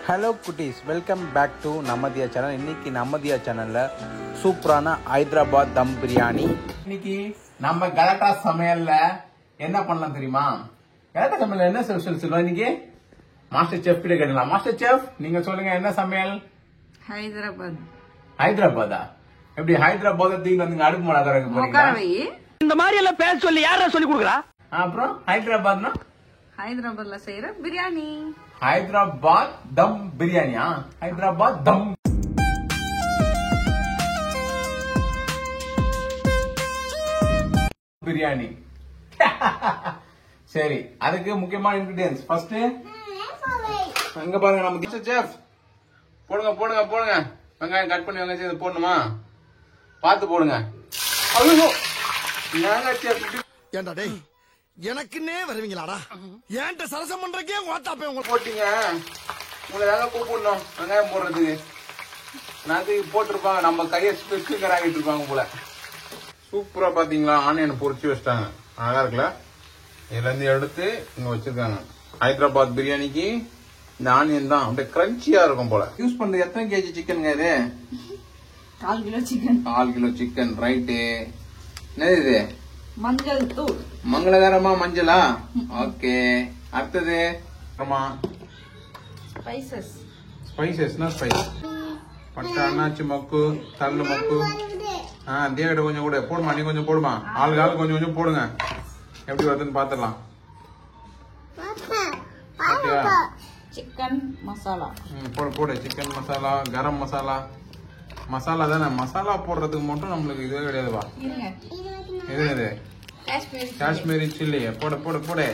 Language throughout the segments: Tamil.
ஹலோ குட்டீஸ், வெல்கம் பேக் டு நம்மதியா சேனல். இன்னைக்கு நம்மதியா சேனல்ல சூப்பரான ஹைதராபாத் தம் பிரியாணி. இன்னைக்கு நம்ம கலட்டா சமையல்ல என்ன பண்ணலாம் தெரியுமா? கலட்டா சமையல்ல என்ன ஸ்பெஷல் சொல்லுவோம் இன்னைக்கு? மாஸ்டர் செஃப் கிட்ட கேட்கலாம். மாஸ்டர் செஃப், நீங்க சொல்லுங்க, என்ன சமையல்? ஹைதராபாத். ஹைதராபாதா? எப்படி ஹைதராபாத் தூக்கி வந்து அடுப்பு மேல கறக்க போறீங்க? இந்த மாதிரி எல்லாம் பேச சொல்லி யாரா சொல்லி கொடுக்குறா? அப்புறம் ஹைதராபாத்னா ஹைதராபாத்ல செய்யற பிரியாணி. ஹைதராபாத் தம் பிரியாணியா? ஹைதராபாத் தம் பிரியாணி. சரி, அதுக்கு முக்கியமான இன்கிரிடியன்ஸ் ஃபர்ஸ்ட் அங்க பாருங்க. நம்ம கிச்சன் செஃப் போடுங்க போடுங்க போடுங்க. வெங்காயம் கட் பண்ணி வெங்காயம் போடணுமா? பார்த்து போடுங்க. ஐயோ, ஏண்டா டேய், எனக்குன்னே வருவீங்களாடா? ஏன்ட்ட சரசம் பண்றக்கே ஓட்டாப்பே உங்க போட்டீங்க. உங்களை தாங்க கூப்பிடணும் வெங்காயம் போடுறதுக்கு. நான் போட்டிருப்பாங்க, நம்ம கையை ஸ்பெஷல் ஆகிட்டு இருப்பாங்க போல. சூப்பரா பாத்தீங்களா? ஆனியன் பொரிச்சு வச்சிட்டாங்க, அழகா இருக்குல்ல? இதுல இருந்து எடுத்து இங்க வச்சிருக்காங்க. ஹைதராபாத் பிரியாணிக்கு இந்த ஆனியன் தான் அப்படியே கிரன்ச்சியா இருக்கும் போல. யூஸ் பண்றது எத்தனை கேஜி சிக்கனுங்க இது? 4 kilo chicken. 4 kilo chicken. Right. என்னது இது? மஞ்சள் தூள். மங்களகரமா மஞ்சளா? ஓகே. அடுத்தது ஸ்பைசஸ். ஸ்பைசஸ்னா ஸ்பைஸ். பட்டை, அன்னாச்சி மொக்கு, தள்ளு மொக்கு. தேவையிட கொஞ்சம் கூட போடுமா. நீ கொஞ்சம் போடுமா. ஆளுக்கு கொஞ்சம் கொஞ்சம் போடுங்க. எப்படி வருதுன்னு பாத்துடலாம். சிக்கன் மசாலா போடு போடு. சிக்கன் மசாலா, கரம் மசாலா. மசாலா தானே, மசாலா போடுறதுக்கு மட்டும் நம்மளுக்கு இதுவே கிடையாதுவா? இது இது காஷ்மீரி சில்லி. போடு போடு போடு.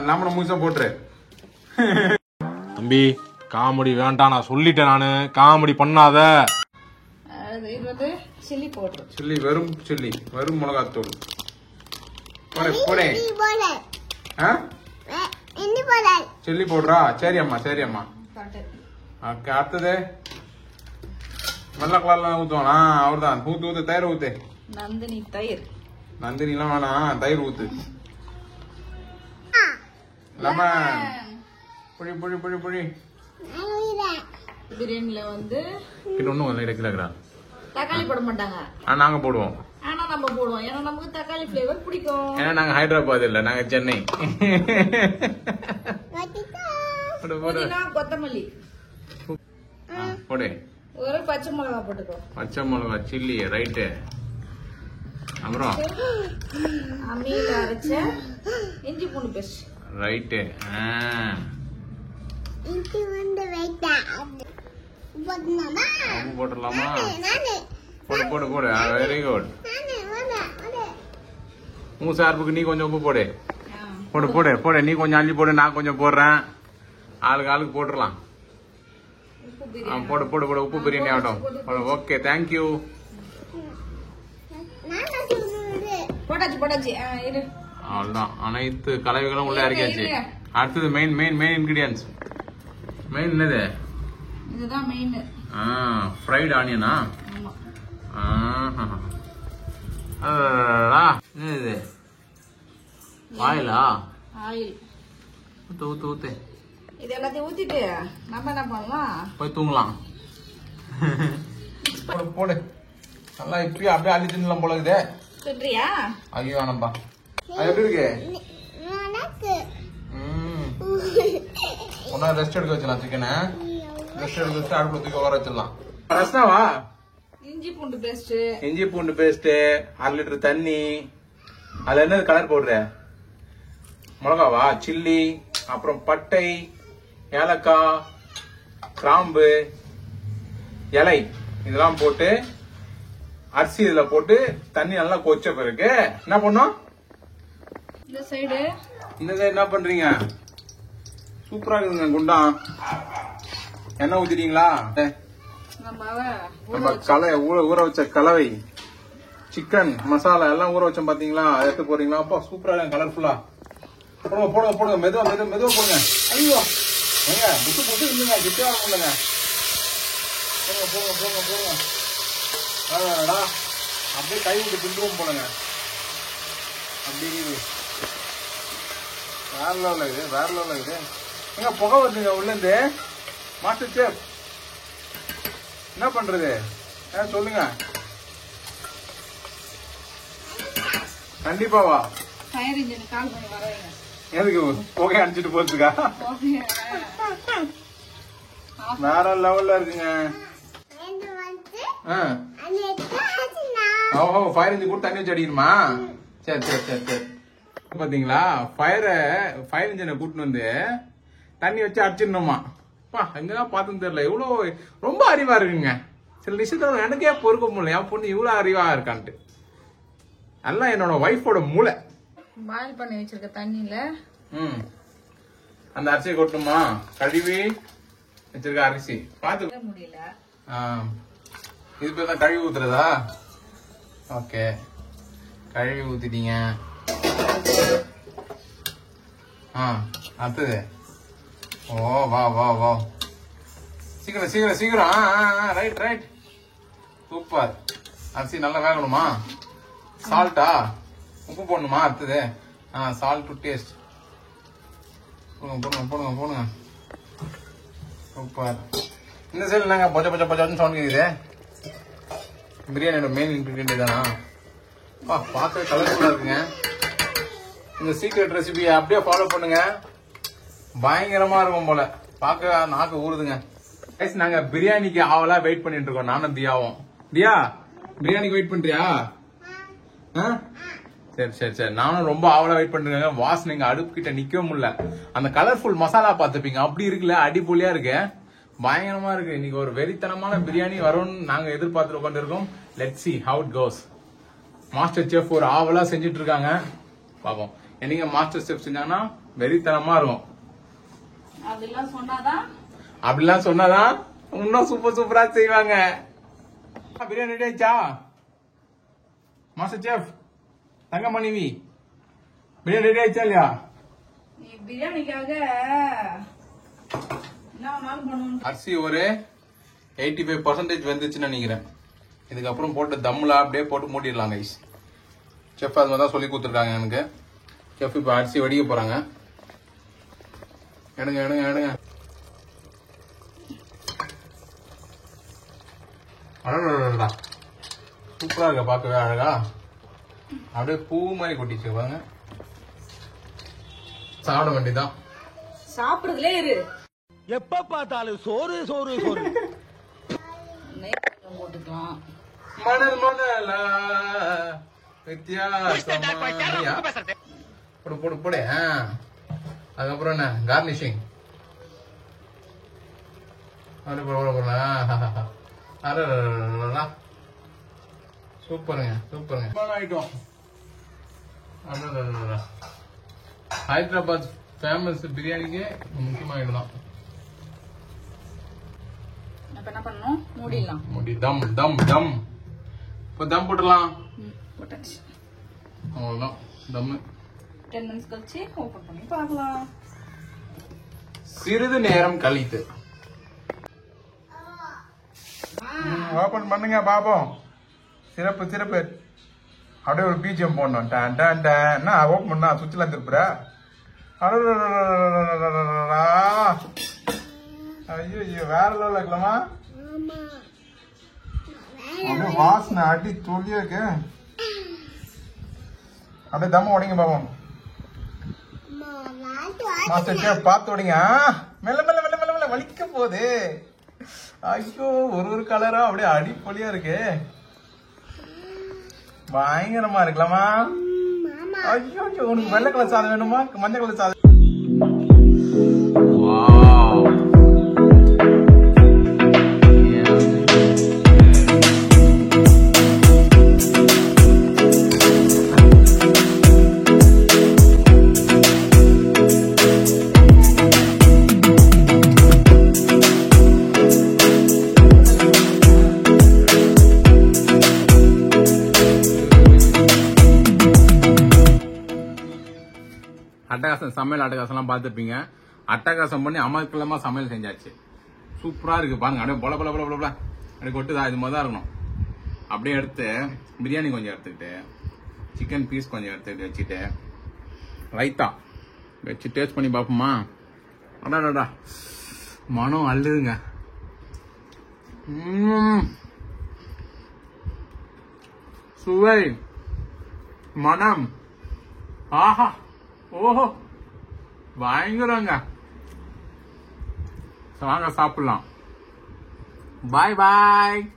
லெமன் முழுசா போட்டுரு. தம்பி, காமெடி வேண்டாம், நான் சொல்லிட்டேன். நானு காமெடி பண்ணாத. இது வந்து சில்லி பவுடர். சில்லி, வெறும் சில்லி, வெறும் மிளகாத்தூள். போடு போடு. சில்லி பவுடரா? சரி அம்மா, சரி அம்மா. ஓகே. அடுத்தது வெள்ளை கலர்ல ஊத்துவானா? அவர் தான். ஊத்து ஊத்து. தயிர் ஊத்து. நந்தினி தயிர். நந்தினி எல்லாம் வேணாம், தயிர் ஊத்து. லெமன். புளி புளி புளி புளி. பிரியாணில வந்து இன்னொன்னு கிடைக்கிறா. தக்காளி போட மாட்டாங்க, நாங்க போடுவோம். ஆனா நம்ம போடுவோம். ஏன்னா நமக்கு தக்காளி பிளேவர் பிடிக்கும். ஏன்னா நாங்க ஹைதராபாத் இல்ல, நாங்க சென்னை. கொத்தமல்லி போடு. ஒரு பச்சை மிளகா போட்டுக்கோ. பச்சை மிளகா, சில்லி. ரைட்டு. அப்புறம் அம்மியில அரைச்ச இஞ்சி பூண்டு பேஸ்ட். ரைட்டு. உப்பு போட்டுடலாமா? போடு போடு போடு. Very good. உங்க சார்புக்கு நீ கொஞ்சம் உப்பு போடு. போடு போடு போடு. நீ கொஞ்சம் அள்ளி போடு, நான் கொஞ்சம் போடுறேன். ஆளுக்கு போட்டுடலாம். போடு போடு போடு. உப்பு பிரியாணி ஆகட்டும். Okay, thank you. போட்டாச்சு போட்டாச்சு. அவ்வளவுதான். அனைத்து கலவைகளும் உள்ள இறக்கியாச்சு. அடுத்தது main main main ingredients. Main என்னது? இதுதான் மெயின். ஃப்ரைட் ஆனியனா? என்னது? ஆயிலா? ஆயில். ஊத்து ஊத்து ஊத்து. இது எல்லாத்தையும் ஊத்திட்டு நம்ம என்ன பண்ணலாம்? போய் தூங்கலாம். போடு போடு. நல்லா இப்பயும் அப்படியே அள்ளி தின்னலாம் போல இருக்குது. சொல்றியா? ஐயோ வேணாம்பா. அது எப்படி இருக்கு? ஒன்னா ரெஸ்ட் எடுக்க வச்சிடலாம். சிக்கனை ரெஸ்ட் எடுக்க வச்சு அடுப்புல தூக்கி உர வச்சிடலாம். ரஸ்னாவா? இஞ்சி பூண்டு பேஸ்ட். இஞ்சி பூண்டு பேஸ்ட், 1/2 லிட்டர் தண்ணி. அதுல என்ன கலர் போடுற? மிளகாவா? சில்லி, அப்புறம் பட்டை, ஏலக்காய், கிராம்பு, இலை, இதெல்லாம் போட்டு அரிசி இதுல போட்டு தண்ணி நல்லா கொச்ச பிறகு என்ன பண்ணும்? இந்த சைடு என்ன பண்றீங்க? சூப்பரா இருக்குங்க குண்டா. என்ன ஊத்திட்டீங்களா? நம்ம ஊற வச்ச கலவை, சிக்கன் மசாலா எல்லாம் ஊற வச்சோம் பாத்தீங்களா? எடுத்து போறீங்களா? அப்பா சூப்பரா கலர்ஃபுல்லா. போடுங்க போடுங்க போடுங்க. மெதுவா மெதுவா மெதுவா போடுங்க. ஐயோ ஏங்க, புட்டு புட்டு இல்லைங்க, கிட்டே வாங்க. போடுங்க போடுங்க போடுங்க போடுங்க. அப்படியே கை விட்டு பின்னுவோம் போடுங்க. அப்படி வேற லெவலில் இது, வேற லெவலில் இது. எங்க புகை வருதுங்க உள்ள இருந்து. மாஸ்டர் செஃப் என்ன பண்றது சொல்லுங்க. கண்டிப்பாவா? ஃபயர் இன்ஜின் கால் பண்ணி வர வைங்க. எதுக்கு புகை அடிச்சிட்டு போறதுக்கா? வேற லெவல்ல இருக்குங்க. ஓஹோ ஃபயர் இன்ஜின் கூட தண்ணி வச்சு அடிக்கணுமா? சரி சரி சரி சரி. பாத்தீங்களா ஃபயர் இன்ஜினை கூட்டின்னு வந்து தண்ணி வச்சு அடிச்சிடணுமா? எங்கதான் பார்த்தோன்னு தெரியல. இவ்வளவு ரொம்ப அறிவா இருக்குங்க. சில விஷயத்த எனக்கே பொறுக்க முடியல. என் பொண்ணு இவ்வளவு அறிவா இருக்கான்ட்டு. எல்லாம் என்னோட ஒய்ஃபோட மூளை. பாயில் பண்ணி வச்சிருக்க தண்ணியில அந்த அரிசியை கொட்டணுமா? கழுவி வச்சிருக்க அரிசி பாத்து முடியல. இது பேர் தான் கழுவி ஊத்துறதா? ஓகே கழுவி ஊத்திட்டீங்க. அடுத்தது. ஓ வா வா வா சீக்கிரம் சீக்கிரம் சீக்கிரம். Right right super. அரிசி நல்லா வேகணுமா? சால்ட்டா உப்பு போடணுமா? அடுத்தது சால்ட் டு டேஸ்ட். போடுங்க போடுங்க போடுங்க போடுங்க. சூப்பர். இந்த சைடு என்னங்க பொச்ச பொச்ச பொச்சன்னு சவுண்ட் கேக்குது? பிரியாணியோட மெயின் இன்கிரிடியன்ட் தானா? பார்க்க கலர்ஃபுல்லா இருக்குங்க. இந்த சீக்ரெட் ரெசிபியை அப்படியே ஃபாலோ பண்ணுங்க. பயங்கரமா இருக்கும் போல. பார்க்க நாக்கு ஊறுதுங்க. நாங்க பிரியாணிக்கு ஆவலா வெயிட் பண்ணிட்டு இருக்கோம். நானும் தியாவும். தியா பிரியாணிக்கு வெயிட் பண்றியா? சரி சரி சரி. நானும் ரொம்ப ஆவலா வெயிட் பண்றேங்க. வாசனை இங்க அடுப்பு கிட்ட நிக்கவே முடியல. அந்த கலர்ஃபுல் மசாலா பாத்துப்பீங்க. அப்படி இருக்குல்ல, அடிப்பொலியா இருக்கு, பயங்கரமா இருக்கு. இன்னைக்கு ஒரு வெறித்தனமான பிரியாணி வரும்னு நாங்க எதிர்பார்த்து உட்காந்து இருக்கோம். Let's see how it goes. Master chef ஒரு ஆவலா செஞ்சுட்டு இருக்காங்க. பாப்போம் என்னைக்கு மாஸ்டர் செஃப் செஞ்சாங்கன்னா வெறித்தனமா இருக்கும். அப்படிலாம் சொன்னாதான் இன்னும் சூப்பர் சூப்பரா செய்வாங்க. பிரியாணி ரெடி ஆயிடுச்சா? மாஸ்டர் செஃப் தங்க மனைவி பிரியாணி ரெடி ஆயிடுச்சா இல்லையா? பிரியாணிக்காக அரிசி ஒரு 85% வந்துச்சுன்னு நினைக்கிறேன். இதுக்கப்புறம் போட்டு தம்ல அப்படியே போட்டு மூடிடலாம் கைஸ். செஃப் அது மாதிரி தான் சொல்லி கொடுத்துருக்காங்க எனக்கு. செஃப் இப்ப அரிசி வடிக்க போறாங்க. எடுங்க எடுங்க எடுங்க. அடடா சூப்பரா இருக்க, பார்க்கவே அழகா. அப்படியே பூ மாதிரி கொட்டிச்சு பாருங்க. சாப்பிட வேண்டியதான். சாப்பிடுறதுலே இரு. எப்ப பார்த்தாலும் சோறு சோறு சோறு. போட்டுக்கலாம். மணல் மணலா வித்தியாசமா போடு போடு போடு. அதுக்கப்புறம் என்ன கார்னிஷிங் சூப்பருங்க சூப்பருங்க ஐட்டம். ஹைதராபாத் ஃபேமஸ் பிரியாணிக்கு முக்கியமான தான். என்ன பண்ணணும்? மூடிடலாம். மூடி தம் தம் தம். இப்போ தம் போட்டுடலாம். போட்டாச்சு. அவ்வளோதான் தம். 10 minutes கழிச்சு ஓபன் பண்ணி பார்க்கலாம். சிறிது நேரம் கழித்து ஓபன் பண்ணுங்க பாப்போம். சிறப்பு சிறப்பு. அப்படியே ஒரு பிஜிஎம் போடணும். டான் டான் டான். என்ன ஓபன் பண்ணா சுவிட்ச்ல திருப்புற? ஐயோ ஐயோ வேற லெவல்ல இருக்கலாமா? அப்படியே வாசனை அடி தொல்லியா இருக்கு. அப்படியே தம்ம உடைங்க பாப்போம். மாஸ்டர் செஃப் பார்த்து உடைங்க. மெல்ல மெல்ல மெல்ல மெல்ல மெல்ல வலிக்க போகுது. ஐயோ ஒரு கலரா அப்படியே அடிப்பொலியா இருக்கு. பயங்கரமா இருக்கலாமா? ஐயோ உனக்கு வெள்ளை கலர் சாதம் வேணுமா மஞ்சள் கலர் சாதம்? அட்டகாசம் சமையல் அட்டகாசம்லாம் பார்த்துருப்பீங்க. அட்டகாசம் பண்ணி அமர்க்கலமா சமையல் செஞ்சாச்சு. சூப்பரா இருக்கு பாருங்க. அப்படியே பொல பொல பொல பொல அப்படியே கொட்டுதா? இது மாதிரி தான் இருக்கணும். அப்படியே எடுத்து பிரியாணி கொஞ்சம் எடுத்துக்கிட்டு சிக்கன் பீஸ் கொஞ்சம் எடுத்துக்கிட்டு வச்சுட்டு ரைத்தா வச்சு டேஸ்ட் பண்ணி பார்ப்போமா? அடாடா மனம் அள்ளுதுங்க. சுவை, மனம், ஆஹா, ஓஹோ, பயங்கரங்க. வாங்க சாப்பிடலாம். பாய் பாய்.